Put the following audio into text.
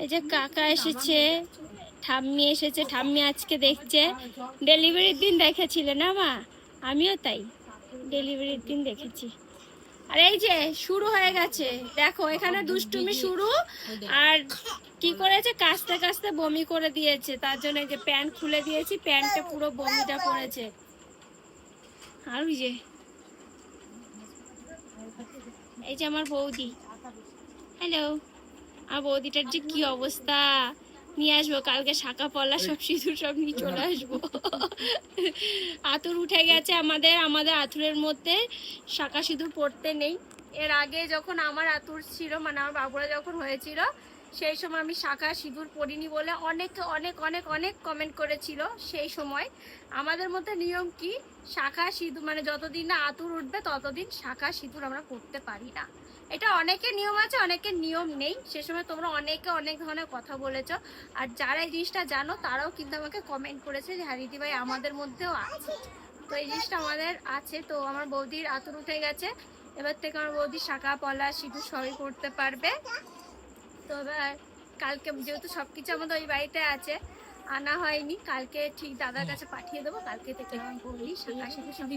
এই যে কাকা এসেছে, ঠাম্মি এসেছে। ঠাম্মি আজকে দেখছে, ডেলিভারির দিন দেখেছিলে না মা? আমিও তাই, ডেলিভারির দিন দেখেছি। আর এই যে শুরু হয়ে গেছে, দেখো এখানে দুষ্টুমি শুরু। আর কি করেছে, কাস্তে কাস্তে বমি করে দিয়েছে, তার জন্য এই যে প্যান্ট খুলে দিয়েছি, প্যান্টে পুরো বমিটা পড়েছে। আর ওই যে এই যে আমার বৌদি, হ্যালো। আর বৌদিটার যে কি অবস্থা, নিয়ে আসবো কালকে শাঁখা পলা সব সিঁদুর সব নিয়ে চলে আসবো। আঁতুর উঠে গেছে আমাদের, আঁতুরের মধ্যে শাঁখা সিঁদুর পড়তে নেই। এর আগে যখন আমার আঁতুর ছিল, মানে আমার বাবুরা যখন হয়েছিল, সেই সময় আমি শাঁখা সিঁদুর পরিনি বলে অনেক অনেক অনেক অনেক কমেন্ট করেছিল। সেই সময় আমাদের মধ্যে নিয়ম কি, শাঁখা সিঁদুর মানে যতদিন না আঁতুর উঠবে ততদিন শাঁখা সিঁদুর আমরা পরতে পারি না। এটা অনেকের নিয়ম আছে, অনেকের নিয়ম নেই। সে সময় তোমরা অনেকে অনেক ধরনের কথা বলেছো। আর যারা এই জিনিসটা জানো তারাও কিন্তু আমাকে কমেন্ট করেছে যে হ্যাঁ দিদিভাই আমাদের মধ্যেও আছে। তো এই জিনিসটা আমাদের আছে। তো আমার বৌদির আঁতুর উঠে গেছে, এবার থেকে আমার বৌদি শাঁখা পলা সিঁদুর সবই পড়তে পারবে। তো এবার কালকে যেহেতু সবকিছু আমাদের ওই বাড়িতে আছে, আনা হয়নি, কালকে ঠিক দাদার কাছে পাঠিয়ে দেবো, কালকে থেকে আমি বৌদি শাঁখা সিঁদুর সব